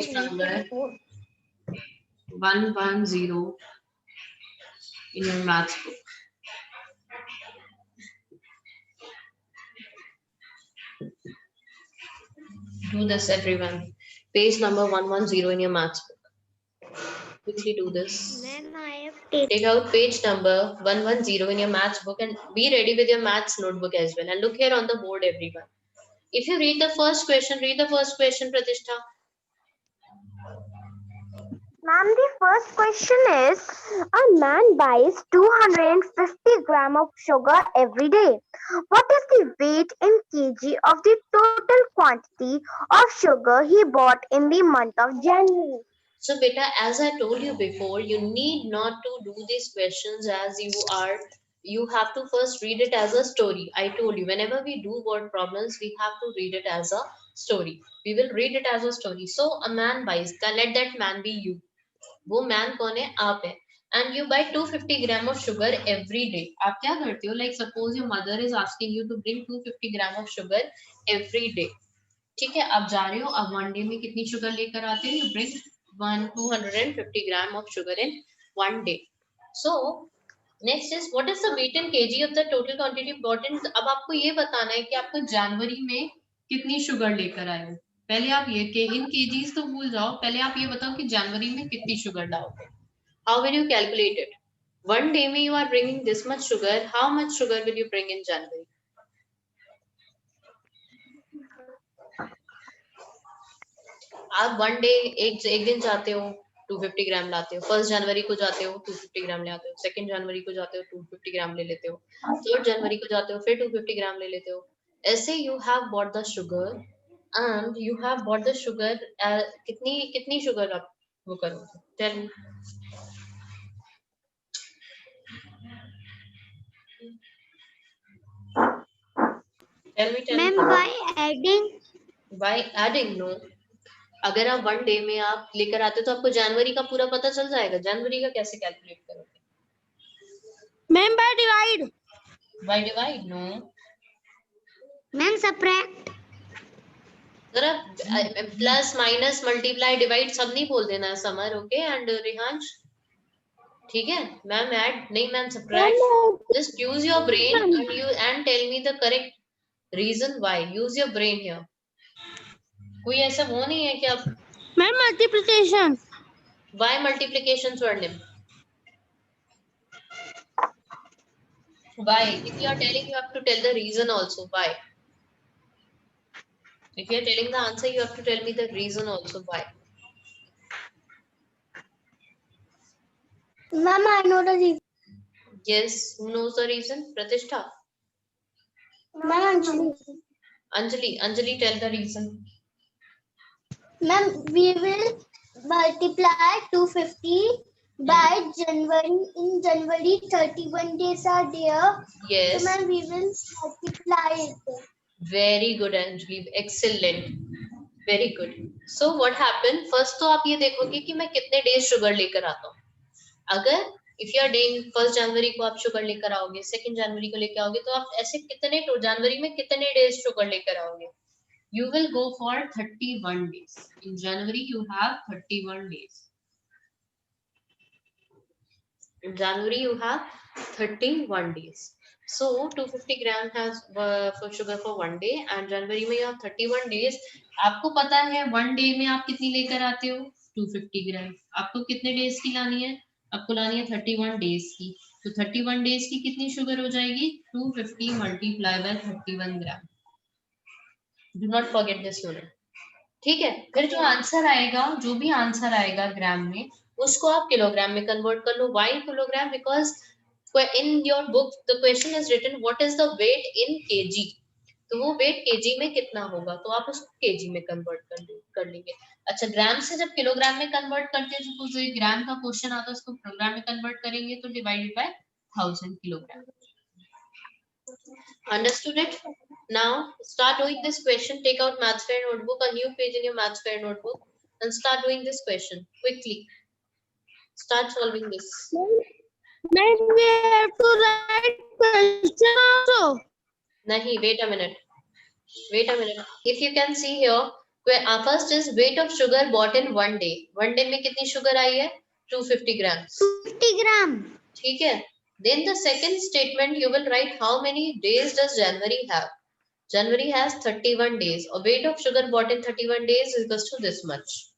page number 110 in your maths book. Do this, everyone. Page number 110 in your maths book. Quickly do this. Ma'am, I have taken. Take out page number 110 in your maths book and be ready with your maths notebook as well. And look here on the board, everyone. If you read the first question, Pratishtha. Ma'am, the first question is, a man buys 250 grams of sugar every day. What is the weight in kg of the total quantity of sugar he bought in the month of January? So, beta, as I told you before, you need not to do these questions as you have to first read it as a story. I told you, whenever we do word problems, we have to read it as a story. We will read it as a story. So, a man buys, let that man be you. वो man कौन है? आप है. And you buy 250 gram of sugar every day. आप क्या करते हो? Like suppose your mother is asking you to bring 250 gram of sugar every day. ठीक है, आप जा रहे हो, अब 1 day में कितनी शुगर लेकर आते हो? You bring 250 gram of sugar in 1 day. So next is what is the weight in kg of the total quantity bought in? अब आपको ये बताना है कि आपको जनवरी में कितनी शुगर लेकर आए हो. पहले आप ये कि इन केजीज तो भूल जाओ, पहले आप ये बताओ कि जनवरी में कितनी शुगर लाओगे. How will you calculate it? 1 day में you are bringing this much sugar. How much sugar will you bring in January? आप 1 day एक दिन जाते हो 250 ग्राम लाते हो. 1 जनवरी को जाते हो 250 ग्राम ले आते हो. 2 जनवरी को जाते हो 250 ग्राम ले लेते हो. 3 जनवरी को जाते हो फिर 250 ग्राम ले लेते हो. ऐसे you have bought the sugar and you have bought the sugar. कितनी sugar आप वो करोगे? Tell me. Ma'am, by adding, no. अगर आप 1 day में आप लेकर आते हो तो आपको जनवरी का पूरा पता चल जाएगा. जनवरी का कैसे कैलकुलेट करोगे? Ma'am, by divide. By divide, no. Ma'am, subtract. जरा प्लस माइनस मल्टीप्लाई डिवाइड सब नहीं बोल देना समर. ओके एंड रिहांश, ठीक है. मैम ऐड नहीं, ma'am subtract. Just use your brain and tell me the correct reason why. Use your brain here. कोई ऐसा वो नहीं है कि आप. Ma'am, multiplication. Why multiplication, Swarnim? Why? If you are telling, you have to tell the reason also. Why? If you are telling the answer, you have to tell me the reason also. Why? Ma'am, I know the reason. Yes, who knows the reason? Pratishtha. Ma'am, Anjali, tell the reason. Ma'am, we will multiply 250 by January. In January, 31 days are there. Yes. So, ma'am, we will multiply it. Very good, Anjali. Excellent. Very good. So what happened? First तो आप ये देखोगे कि मैं कितने days sugar लेकर आता हूँ. अगर if you are doing 1 जनवरी को आप शुगर लेकर आओगे, 2 जनवरी को लेकर आओगे, तो आप ऐसे कितने जनवरी में कितने डेज शुगर लेकर आओगे? You will go for 31 days. In January you have 31 days. In January you have 31 days. So 250 gram has for sugar for 1 day and January में you have 31 days. आपको पता है 1 day में आप कितनी लेकर आते हो? 250 ग्राम. आपको कितने डेज की लानी है? आपको लानी है 31 डेज की. तो 31 डेज की कितनी शुगर हो जाएगी? 250 multiply by 31 gram. Do not forget this unit. ठीक है. फिर जो आंसर आएगा, जो भी आंसर आएगा ग्राम में, उसको आप किलोग्राम में कन्वर्ट कर लो. Why kilogram? Because in your book the question is written what is the weight in kg. तो वो वेट केजी में कितना होगा, तो आप उसको केजी में कन्वर्ट कर लेंगे. अच्छा, ग्राम से जब किलोग्राम में कन्वर्ट करते हैं तो जो ग्राम का क्वेश्चन आता है उसको किलोग्राम में कन्वर्ट करेंगे तो divided by 1000 kilogram. Understood it? Now start doing this question. Take out maths fair notebook, a new page in your maths fair notebook, and start doing this question quickly. Start solving this. Ma'am, we have to write question also. Nahi, wait a minute. If you can see here, first is weight of sugar bought in 1 day. 1 day में कितनी sugar I है? 250 grams. 250 gram. ठीक है. Then the second statement you will write how many days does January have. January has 31 days. A weight of sugar bought in 31 days is equals to this much.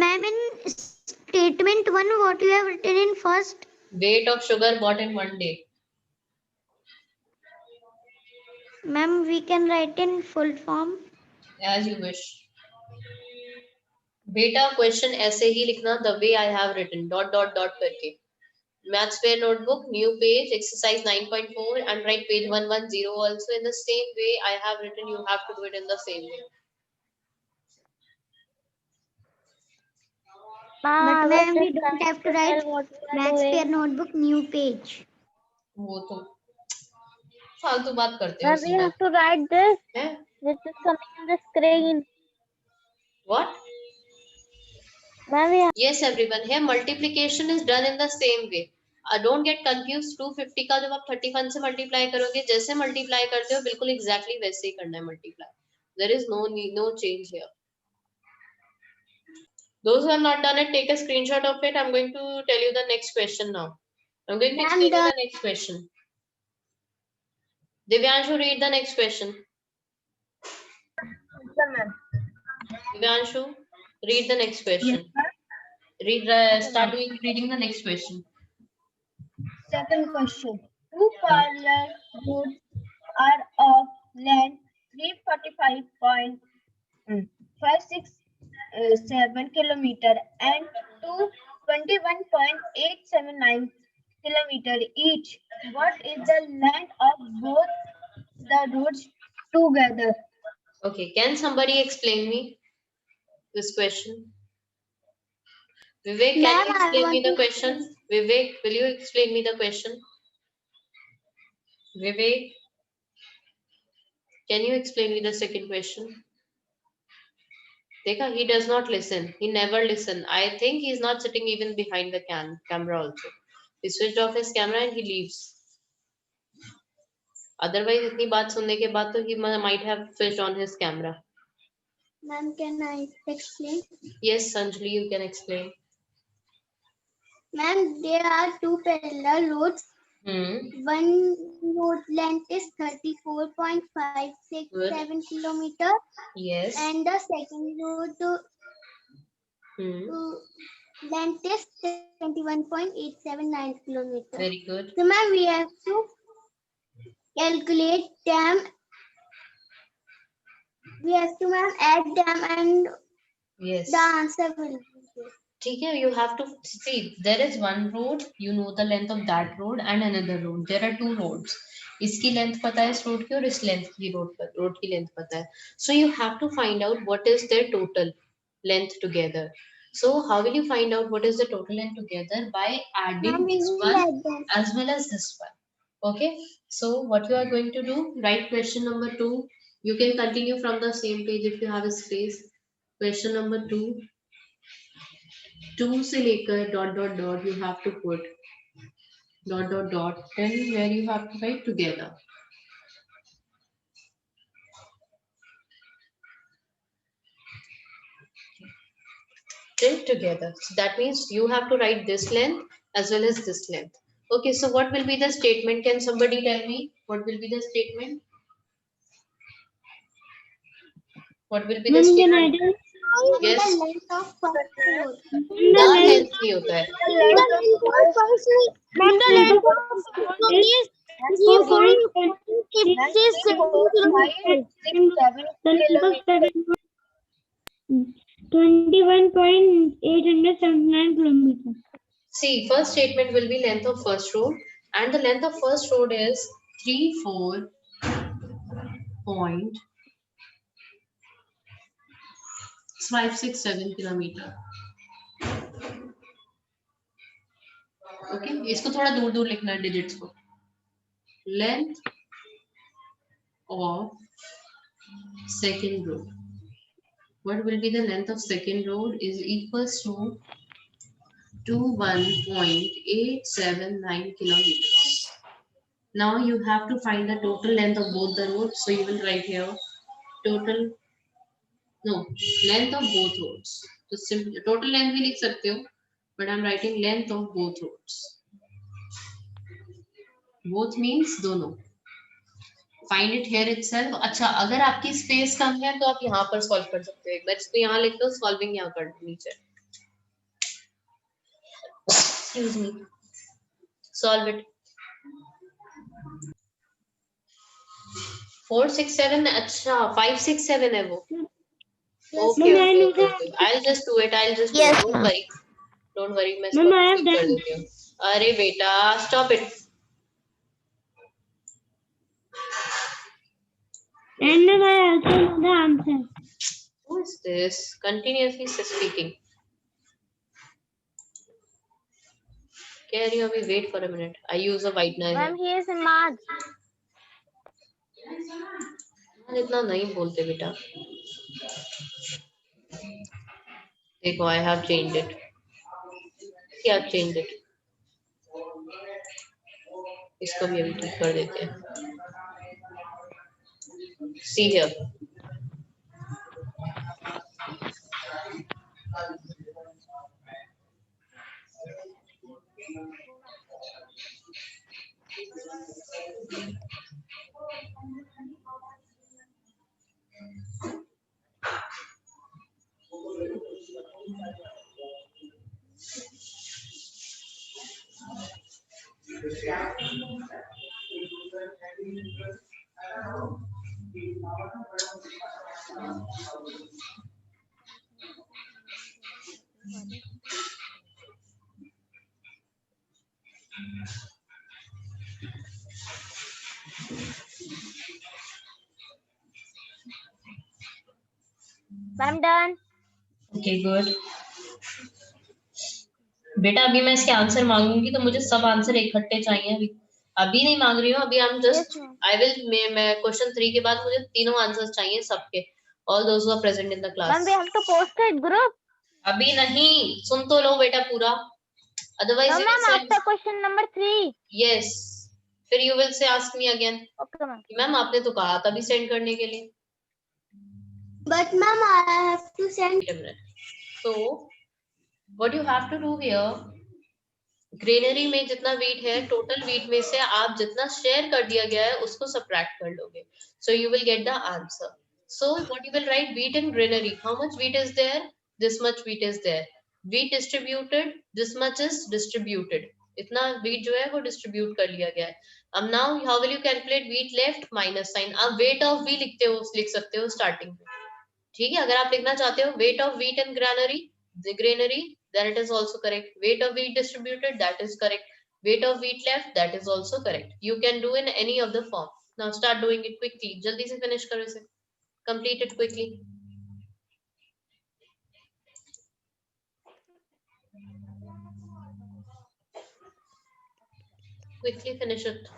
Ma'am, in statement 1, what you have written in first? Weight of sugar bought in 1 day. Ma'am, we can write in full form. As you wish. बेटा question ऐसे ही लिखना the way I have written dot dot dot करके. Maths fair notebook, new page, exercise 9.4 and write page 110 also in the same way I have written. You have to do it in the same way. But ma'am, we don't have to write maths fair notebook new page. वो तो फालतू बात करते हो. We have to write this. है This is coming on the screen. what? Ma'am, we have Yes everyone, here multiplication is done in the same way. Don't get confused. 250 का जब आप 31 से मल्टीप्लाई करोगे, जैसे मल्टीप्लाई करते हो बिल्कुल एग्जैक्टली वैसे ही करना है multiply. There is no change here. Those who have not done it, take a screenshot of it. I'm going to tell you the next question now. I'm going to explain you the next question. Divyanshu, read the next question. Divyanshu, read the next question. Start reading the next question. second question. Two parallel roads are of length 345.567 kilometer and 221.879 kilometer each. What is the length of both the roads together? Okay, can somebody explain me this question? Vivek, can you explain me the question? Vivek, will you explain me the question? Vivek, can you explain me the second question? Dekha, he does not listen. He never listen. I think he's not sitting even behind the camera also. He switched off his camera and he leaves. Otherwise, itni baat sunne ke baad to he might have switched on his camera. Ma'am, can I explain? Yes, Sanjali, you can explain. Ma'am, there are two parallel roads. One road length is 34.567 kilometer. Yes. And the second road length is 21.879 kilometer. Very good. So ma'am, we have to calculate them. We have to ma'am add them and yes, the answer will be there. ठीक है, you have to see there is one road, you know the length of that road and another road. There are two roads. इसकी length पता है इस road की और इस length की रोड की लेंथ पता है. So you have to find out what is their total length together. So how will you find out what is the total length together? By adding this one as well as this one. Okay, so what you are going to do, write question number 2. You can continue from the same page if you have a space. Question number 2. 2 से लेकर dot dot dot you have to put dot dot dot till where you have to write together. Till together. So that means you have to write this length as well as this length. Okay, so what will be the statement? Can somebody tell me what will be the statement? What will be the statement? Yes. The length of first road. The length नहीं होता है. kilometers. 21.879 kilometers. See, first statement will be length of first road, and the length of first road is 34.567 kilometer. Okay, इसको थोड़ा दूर दूर लिखना है digits को. Length of second road. What will be the length of second road is equals to 21.879 kilometers. Now you have to find the total length of both the roads. So you will write here total, no, length of both roads. So simple total length भी लिख सकते हो, but I'm writing length of both roads. Both means दोनों. Find it here itself. अच्छा, अगर आपकी space कम है तो आप यहाँ पर सॉल्व कर सकते हो. एक बार इसको यहाँ लिख दो, सॉल्विंग यहाँ कर दो नीचे. Excuse me. Solve it. 4 6 7. अच्छा 5 6 7 है वो. Okay, okay, okay, okay. I'll just do it. I'll just do it. Don't worry. Don't worry. मैं इसको ठीक कर देती हूँ. अरे बेटा, stop it. And I also know the answer. Who is this? Continuously speaking. Carry on. Wait for a minute. I use a whitener Ma'am, here. he is Imad. इतना नहीं बोलते बेटा. देखो, I have changed it. क्या changed it? इसको भी अभी ठीक कर देते हैं. See here. Ma'am, done. Okay, good. बेटा अभी मैं इसके आंसर मांगूंगी तो मुझे सब आंसर इकट्ठे चाहिए. अभी अभी नहीं मांग रही हूँ. अभी हम just Yes, ma'am. I will मैं क्वेश्चन 3 के बाद मुझे तीनों आंसर्स चाहिए सबके. All those who are present in the Ma'am, class. we have to post it group. अभी नहीं, सुन तो लो बेटा पूरा. Otherwise No, you will ma'am, send. after question number 3. Yes. फिर you will say ask me again. Okay, ma'am. Ma'am आपने तो कहा था अभी सेंड करने के लिए. But ma'am, I have to send. Wait a minute. So what you have to do here, granary में जितना वीट है, टोटल वीट में से आप जितना शेयर कर दिया गया है उसको सब्ट्रैक्ट कर लोगे. So you will get the answer. So what you will write, wheat in granary, how much wheat is there, this much wheat is there. Wheat distributed, this much is distributed. इतना wheat जो है वो distribute कर लिया गया है. अब now how will you calculate wheat left, minus sign. आप वेट ऑफ वी लिखते हो, लिख सकते हो स्टार्टिंग में. ठीक है, अगर आप लिखना चाहते हो weight of wheat in granary, then it is also correct. Weight of wheat distributed, that is correct. Weight of wheat left, that is also correct. You can do in any of the form. Now start doing it quickly. jaldi se finish karo ise. Complete it quickly. Quickly finish it.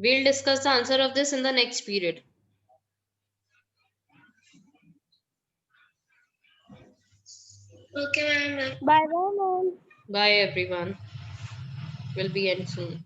We'll discuss the answer of this in the next period. Okay, ma'am. Bye, bye, ma'am. Bye everyone. We'll be end soon.